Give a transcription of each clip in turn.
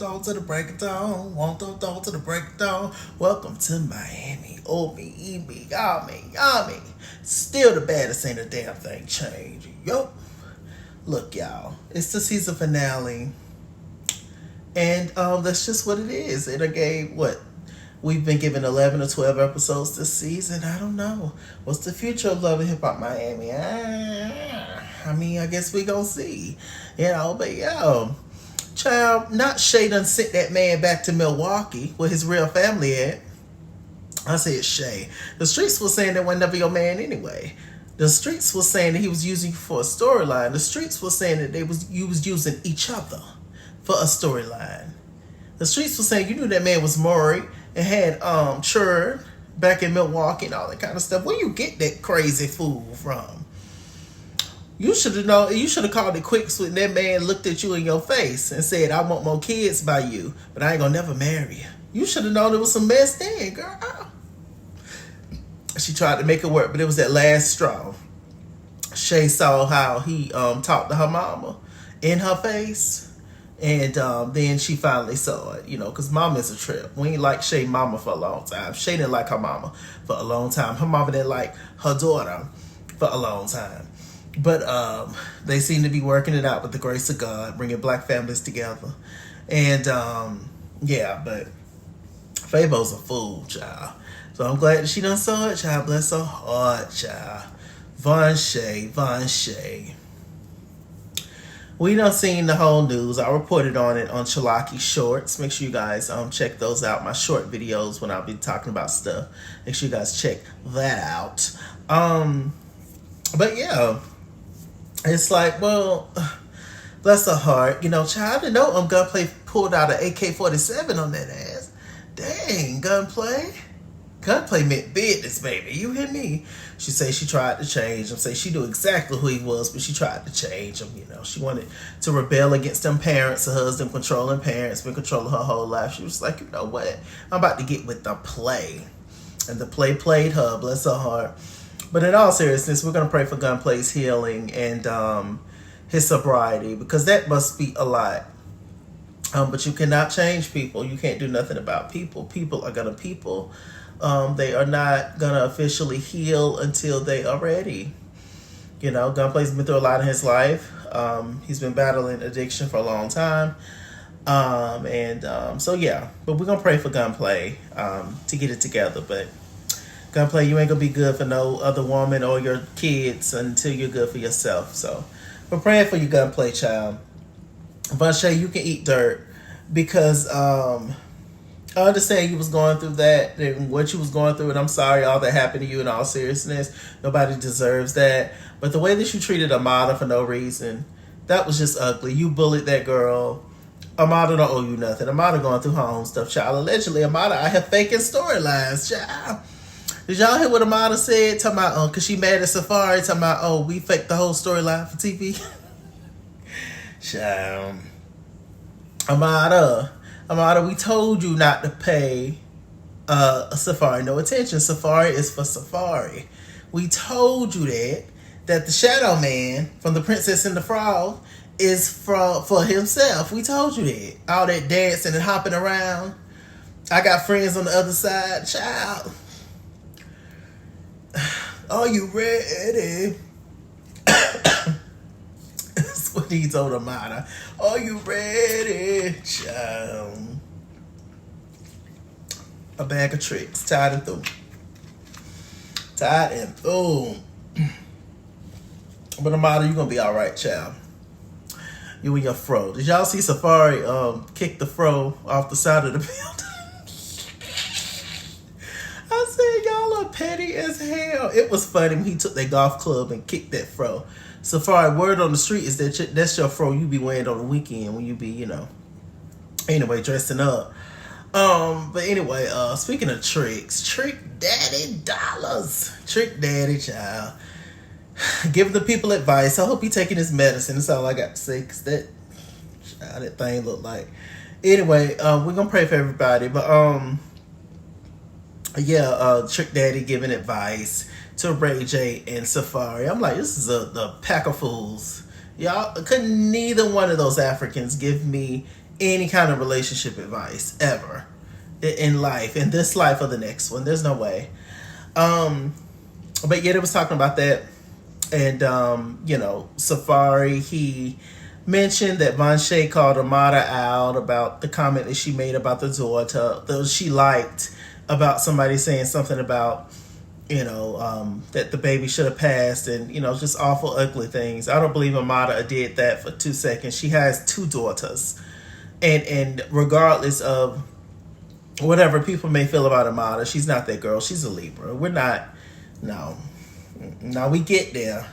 Welcome to the break of dawn. Welcome to the break of dawn. Welcome to Miami. Oh me, eat me, yummy. Still the baddest, ain't a damn thing changing. Yo, look, y'all, it's the season finale, and that's just what it is. And I gave what we've been given 11 or 12 episodes this season. I don't know what's the future of Love and Hip Hop Miami. I mean, I guess we gonna see, but yo. Child, not Shay done sent that man back to Milwaukee where his real family at. I said Shay. The streets was saying that was never your man anyway. The streets was saying that he was using you for a storyline. The streets was saying that you was using each other for a storyline. The streets was saying you knew that man was married and had children back in Milwaukee and all that kind of stuff. Where you get that crazy fool from? You should have known. You should have called it quicks when that man looked at you in your face and said, "I want more kids by you, but I ain't gonna never marry you." You should have known there was some mess then, girl. She tried to make it work, but it was that last straw. Shay saw how he talked to her mama in her face, and then she finally saw it. Because mama is a trip. We ain't like Shay mama for a long time. Shay didn't like her mama for a long time. Her mama didn't like her daughter for a long time. But they seem to be working it out with the grace of God, bringing black families together. And, but Favo's a fool, child. So I'm glad that she done saw it, child. Bless her heart, child. Von Shay. We done seen the whole news. I reported on it on Chalaki Shorts. Make sure you guys check those out. My short videos when I'll be talking about stuff. Make sure you guys check that out. But yeah. It's like, well, bless her heart. Child, I didn't know Gunplay pulled out an AK-47 on that ass. Dang, Gunplay. Gunplay meant business, baby. You hear me? She say she tried to change him. Say she knew exactly who he was, but she tried to change him. She wanted to rebel against them parents. Her husband controlling parents, been controlling her whole life. She was like, you know what? I'm about to get with the play. And the play played her. Bless her heart. But in all seriousness, we're going to pray for Gunplay's healing and his sobriety, because that must be a lot. But you cannot change people. You can't do nothing about people. People are going to people. They are not going to officially heal until they are ready. Gunplay's been through a lot in his life. He's been battling addiction for a long time. So, yeah. But we're going to pray for Gunplay to get it together. But Gunplay, you ain't gonna be good for no other woman or your kids until you're good for yourself. So we're praying for you, Gunplay, child. But Shay, you can eat dirt, because I understand you was going through that and what you was going through, and I'm sorry all that happened to you. In all seriousness, nobody deserves that. But the way that you treated Amada for no reason, that was just ugly. You bullied that girl. Amada don't owe you nothing. Amada going through her own stuff, child. Allegedly, Amada out here faking storylines, child. Did y'all hear what Amada said? Talking about, because she mad at Safari, talking about, we faked the whole storyline for TV. Child. Amada, we told you not to pay Safari no attention. Safari is for Safari. We told you that the Shadow Man from The Princess and the Frog is for himself. We told you that. All that dancing and hopping around. I got friends on the other side. Child. Are you ready? That's what he told Amada. Are you ready, child? A bag of tricks. Tied and through. But Amada, you gonna be all right, child. You and your fro. Did y'all see Safari kick the fro off the side of the building? I said, y'all are petty as hell. It was funny when he took that golf club and kicked that fro. Safari, word on the street is that that's your fro you be wearing on the weekend when you be, anyway, dressing up. But anyway, speaking of tricks, Trick Daddy Dollars. Trick Daddy, child. Giving the people advice. I hope he taking his medicine. That's all I got to say, because that thing look like. Anyway, we're going to pray for everybody. But, Trick Daddy giving advice to Ray J and Safari. I'm like, this is a pack of fools. Y'all couldn't neither one of those Africans give me any kind of relationship advice ever in life, in this life or the next one. There's no way. But yeah, they was talking about that. And, Safari, he mentioned that Vanshay called Amada out about the comment that she made about the daughter, though she liked about somebody saying something about, that the baby should have passed and, just awful, ugly things. I don't believe Amada did that for 2 seconds. She has 2 daughters. And regardless of whatever people may feel about Amada, she's not that girl. She's a Libra. We're not, no. Now we get there.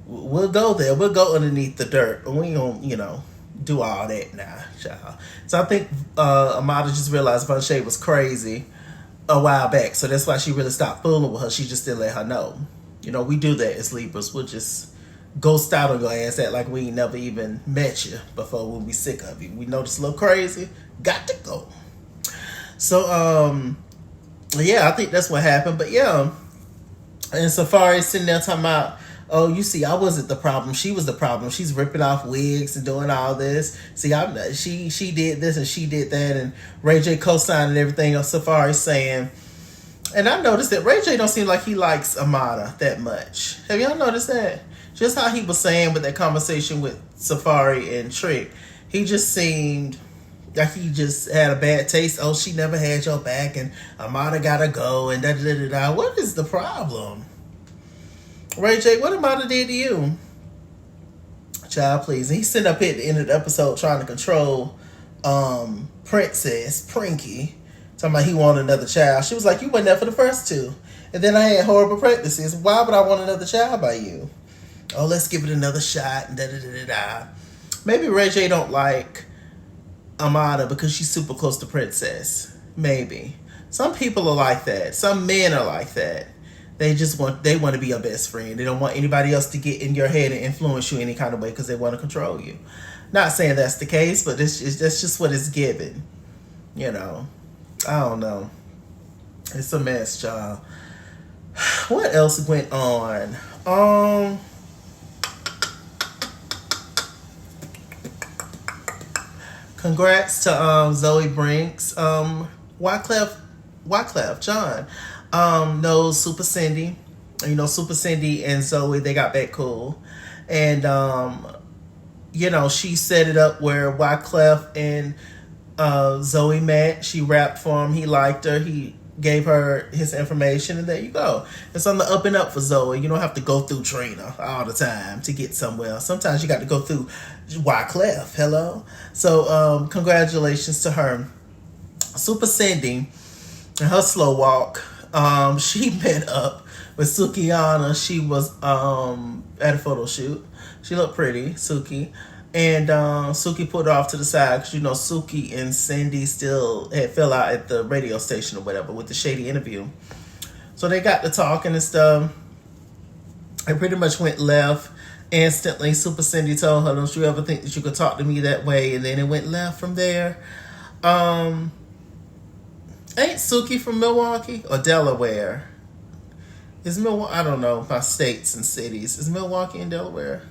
We'll go there. We'll go underneath the dirt. We ain't gonna, do all that now, child. So I think Amada just realized Vanshay was crazy a while back. So that's why she really stopped fooling with her. She just didn't let her know. We do that as Libras. We'll just ghost out on your ass, act like we ain't never even met you before when we sick of you. We know this a little crazy. Got to go. So, I think that's what happened. But yeah. And Safari sitting there talking about, oh, you see, I wasn't the problem. She was the problem. She's ripping off wigs and doing all this. See, she did this and she did that. And Ray J co-signed and everything. Safari saying, and I noticed that Ray J don't seem like he likes Amada that much. Have y'all noticed that? Just how he was saying with that conversation with Safari and Trick. He just seemed like he just had a bad taste. Oh, she never had your back and Amada gotta go and da-da-da-da-da. What is the problem? Ray J, what Amada did to you? Child, please. And he's sitting up here at the end of the episode trying to control Princess, Prinky. Talking about he wanted another child. She was like, you went there for the first 2. And then I had horrible pregnancies. Why would I want another child by you? Oh, let's give it another shot and da-da-da-da-da. Maybe Ray J don't like Amada because she's super close to Princess. Maybe. Some people are like that. Some men are like that. They want to be your best friend. They don't want anybody else to get in your head and influence you any kind of way because they want to control you. Not saying that's the case, but that's just what it's given. I don't know. It's a mess, y'all. What else went on? Congrats to Zoe Brinks. Wyclef John knows Super Cindy. Super Cindy and Zoe, they got back cool. And, she set it up where Wyclef and Zoe met. She rapped for him. He liked her. He gave her his information, and there you go. It's on the up and up for Zoe. You don't have to go through Trina all the time to get somewhere. Sometimes you got to go through Wyclef. Hello? So, congratulations to her. Super Cindy and her slow walk. She met up with Sukihana. She was at a photo shoot. She looked pretty, Suki. And Suki put her off to the side because, Suki and Cindy still had fell out at the radio station or whatever with the shady interview. So they got to talking and stuff. It pretty much went left instantly. Super Cindy told her, don't you ever think that you could talk to me that way? And then it went left from there. Ain't Suki from Milwaukee or Delaware? Is Milwaukee, I don't know, by states and cities. Is Milwaukee and Delaware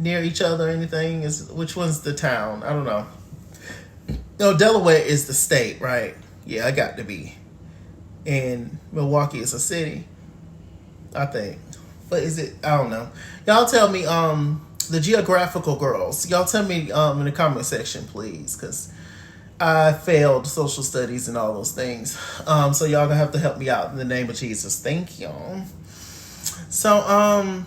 near each other or anything? Which one's the town? I don't know. No, Delaware is the state, right? Yeah, I got to be. And Milwaukee is a city, I think. But is it? I don't know. Y'all tell me, the geographical girls. Y'all tell me in the comment section, please, because I failed social studies and all those things. So y'all gonna have to help me out in the name of Jesus. Thank y'all. So,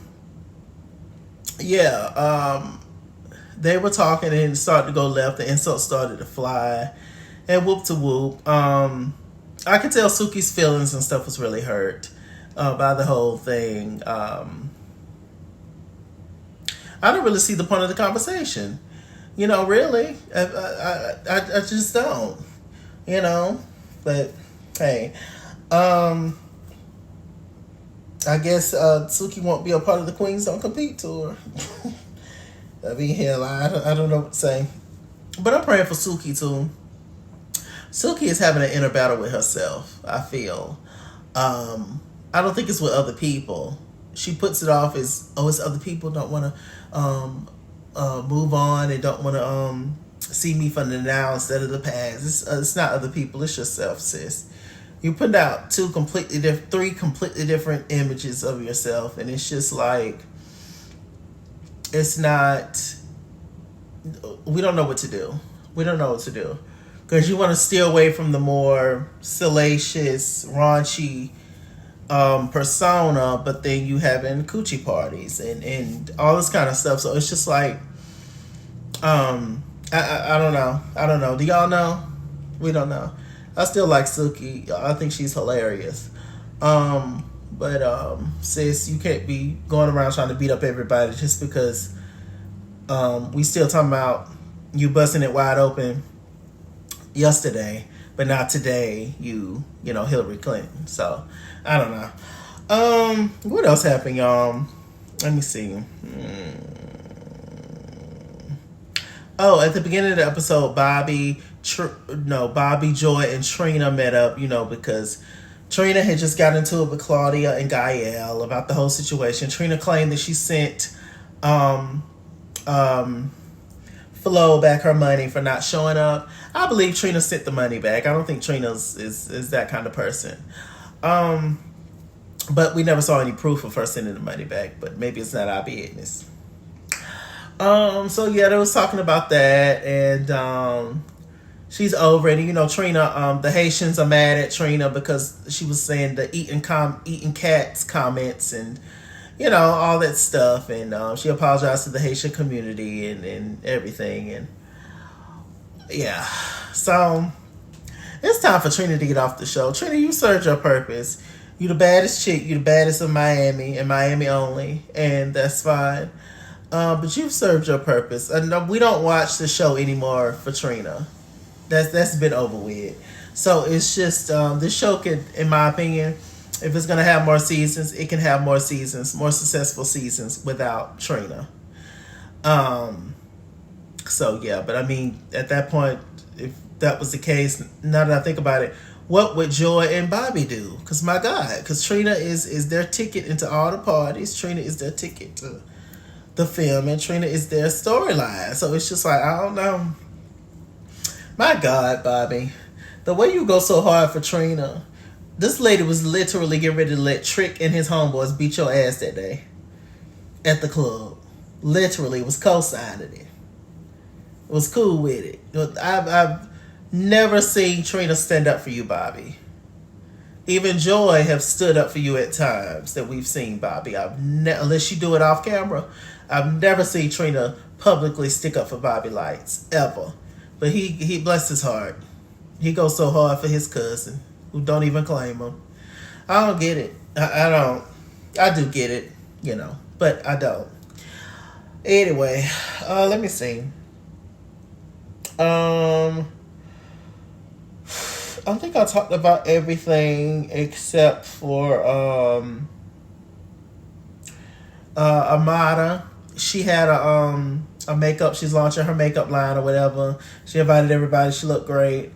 they were talking and it started to go left. The insults started to fly. And whoop to whoop. I could tell Suki's feelings and stuff was really hurt by the whole thing. I don't really see the point of the conversation. Really. I just don't. But hey. I guess Suki won't be a part of the Queens Don't Compete tour. I mean, hell, I don't know what to say. But I'm praying for Suki too. Suki is having an inner battle with herself, I feel. I don't think it's with other people. she puts it off as, oh, it's other people don't want to move on and don't want to see me from the now instead of the past. It's not other people, it's yourself, sis. You put out three completely different images of yourself, and it's just like, it's not, we don't know what to do. We don't know what to do. Because you want to steer away from the more salacious, raunchy persona, but then you having coochie parties and all this kind of stuff. So it's just like, I don't know. I don't know. Do y'all know? We don't know. I still like Suki. I think she's hilarious. But sis, you can't be going around trying to beat up everybody just because we still talking about you busting it wide open yesterday, but not today. You know, Hillary Clinton. So I don't know. What else happened, y'all? Let me see. Oh, at the beginning of the episode, Bobby, Joy, and Trina met up, because Trina had just got into it with Claudia and Gael about the whole situation. Trina claimed that she sent Flo back her money for not showing up. I believe Trina sent the money back. I don't think Trina is that kind of person. But we never saw any proof of her sending the money back, but maybe it's not our business. So yeah, they was talking about that, and she's over it. Trina, the Haitians are mad at Trina because she was saying the eating cats comments and all that stuff, and she apologized to the Haitian community and everything, and yeah. So it's time for Trina to get off the show. Trina, you served your purpose. You the baddest chick. You the baddest of Miami and Miami only, and that's fine. But you've served your purpose. And we don't watch the show anymore for Trina. That's been over with. So it's just this show can, in my opinion, if it's gonna have more seasons, it can have more seasons, more successful seasons without Trina. So yeah, but I mean, at that point, if that was the case, now that I think about it, what would Joy and Bobby do? Because my God, because Trina is their ticket into all the parties. Trina is their ticket to the film, and Trina is their storyline. So it's just like, I don't know. My God, Bobby, the way you go so hard for Trina, this lady was literally getting ready to let Trick and his homeboys beat your ass that day at the club. Literally was co-signing it. Was cool with it. I've never seen Trina stand up for you, Bobby. Even Joy have stood up for you at times that we've seen, Bobby. Unless you do it off camera, I've never seen Trina publicly stick up for Bobby Lights, ever. But he bless his heart. He goes so hard for his cousin, who don't even claim him. I don't get it. I don't. I do get it, but I don't. Anyway, let me see. I think I talked about everything except for Amada. She had a makeup. She's launching her makeup line or whatever. She invited everybody. She looked great.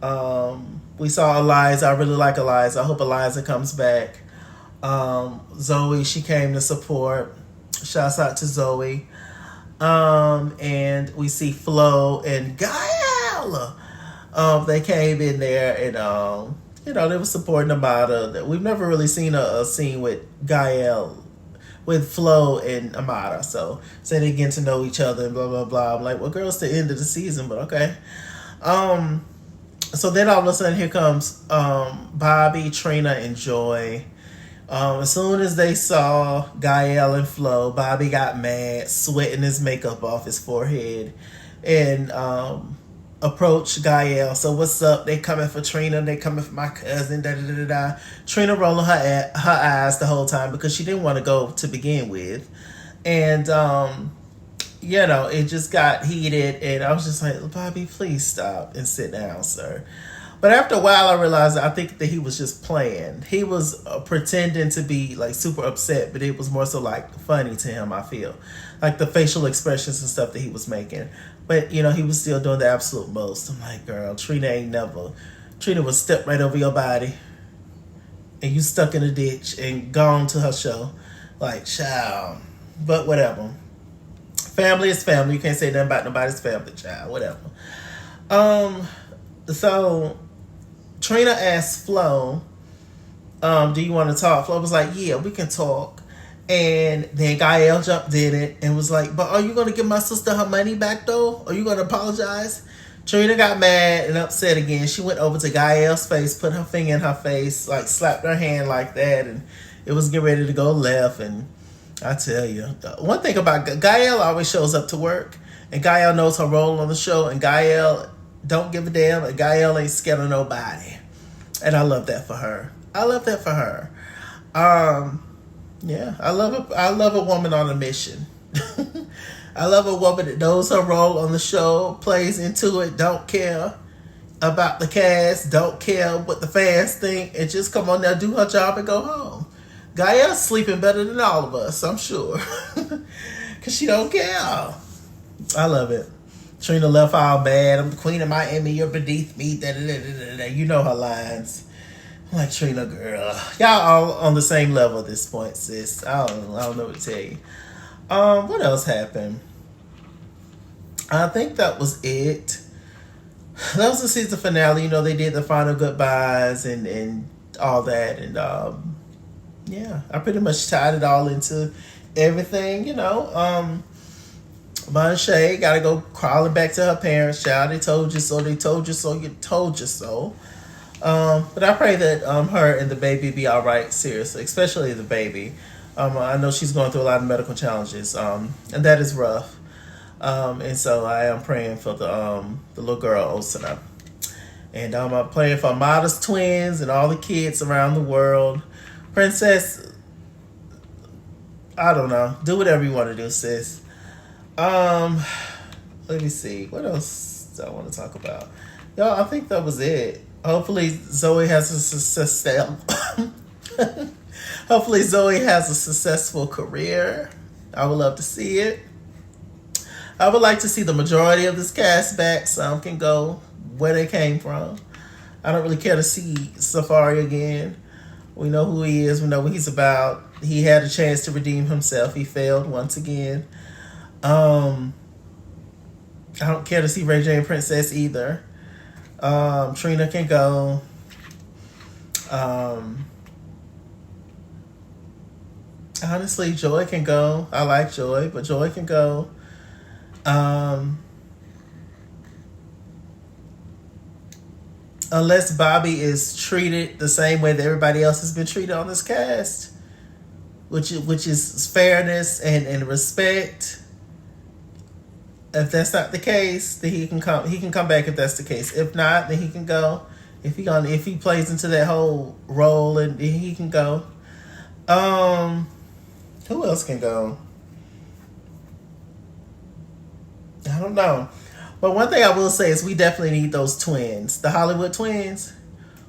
We saw Eliza. I really like Eliza. I hope Eliza comes back. Zoe, she came to support. Shouts out to Zoe. And we see Flo and Gael. They came in there and they were supporting Amada. We've never really seen a scene with Gael, with Flo and Amada. So they getting to know each other and blah blah blah. I'm like, well, girl, it's the end of the season, but okay. So then all of a sudden here comes Bobby, Trina, and Joy. As soon as they saw Gael and Flo, Bobby got mad, sweating his makeup off his forehead, and approached Gael. So what's up? They coming for Trina. They coming for my cousin. Da da da da. Trina rolling her eyes the whole time because she didn't want to go to begin with, and it just got heated. And I was just like, Bobby, please stop and sit down, sir. But after a while, I realized I think that he was just playing. He was pretending to be like super upset, but it was more so like funny to him, I feel. Like the facial expressions and stuff that he was making. But, he was still doing the absolute most. I'm like, girl, Trina would step right over your body and you stuck in a ditch and gone to her show. Like, child. But whatever. Family is family. You can't say nothing about nobody's family, child. Whatever. So Trina asked Flo, do you want to talk? Flo was like, yeah, we can talk. And then Gael jumped in it and was like, but are you going to give my sister her money back though? Are you going to apologize? Trina got mad and upset again. She went over to Gael's face, put her finger in her face, like slapped her hand like that, and it was getting ready to go left. And I tell you, one thing about Gael always shows up to work, and Gael knows her role on the show, and Gael don't give a damn, and Gael ain't scared of nobody. And I love that for her. I love that for her. Yeah, I love a woman on a mission. I love a woman that knows her role on the show, plays into it, don't care about the cast, don't care what the fans think, and just come on there, do her job, and go home. Gael's sleeping better than all of us, I'm sure. Because she don't care. I love it. Trina left all bad. I'm the queen of Miami. You're beneath me. Da, da, da, da, da. You know her lines. I'm like, Trina, girl. Y'all all on the same level at this point, sis. I don't know what to tell you. What else happened? I think that was it. That was the season finale. You know, they did the final goodbyes and all that. And yeah, I pretty much tied it all into everything, you know. Monche gotta go crawling back to her parents, child. They told you so, they told you so, you told you so. But I pray that her and the baby be all right, seriously, especially the baby. I know she's going through a lot of medical challenges, and that is rough. And so I am praying for the little girl, Osuna. And I'm praying for Modest twins and all the kids around the world. Princess, I don't know. Do whatever you want to do, sis. Let me see. What else do I want to talk about? Y'all, I think that was it. Hopefully Zoe has a Hopefully Zoe has a successful career. I would love to see it. I would like to see the majority of this cast back. Some can go where they came from. I don't really care to see Safari again. We know who he is. We know what he's about. He had a chance to redeem himself. He failed once again. I don't care to see Ray J and Princess either. Trina can go. Honestly, Joy can go. I like Joy, but Joy can go. Unless Bobby is treated the same way that everybody else has been treated on this cast, which is fairness and respect. If that's not the case, then he can come back if that's the case. If not, then he can go. If he plays into that whole role, and he can go. Who else can go? I don't know. But one thing I will say is we definitely need those twins. The Hollywood twins.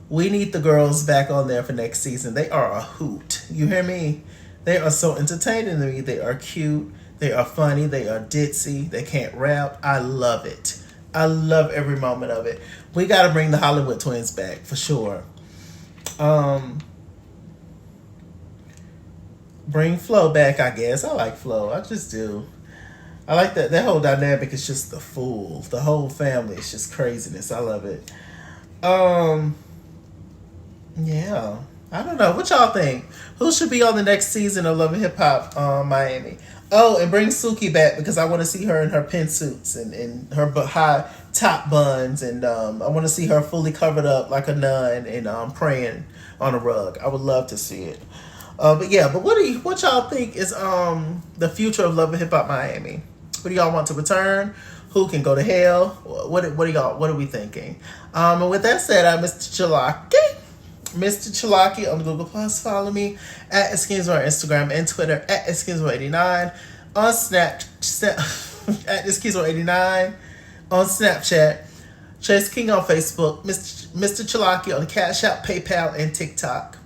We need the girls back on there for next season. They are a hoot. You hear me? They are so entertaining to me. They are cute. They are funny. They are ditzy. They can't rap. I love it. I love every moment of it. We got to bring the Hollywood twins back for sure. Bring Flo back, I guess. I like Flo. I just do. I like that whole dynamic is just the fool. The whole family is just craziness. I love it. Yeah. I don't know. What y'all think? Who should be on the next season of Love and Hip Hop Miami? Oh, and bring Suki back because I want to see her in her pin suits and her high top buns, and I want to see her fully covered up like a nun and praying on a rug. I would love to see it. But what y'all think is the future of Love and Hip Hop Miami? What do y'all want to return? Who can go to hell? What are we thinking? And with that said, I'm MrChalaki. MrChalaki on Google Plus. Follow me at Eskimsworth on Instagram and Twitter at Eskimsworth89 on Snapchat at Eskimsworth89 on Snapchat. Chase King on Facebook. MrChalaki on Cash App, PayPal, and TikTok.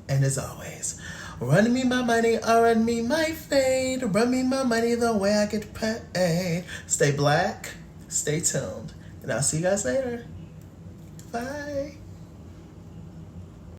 And as always, run me my money or run me my fade. Run me my money the way I get paid. Stay black, stay tuned, and I'll see you guys later. Bye.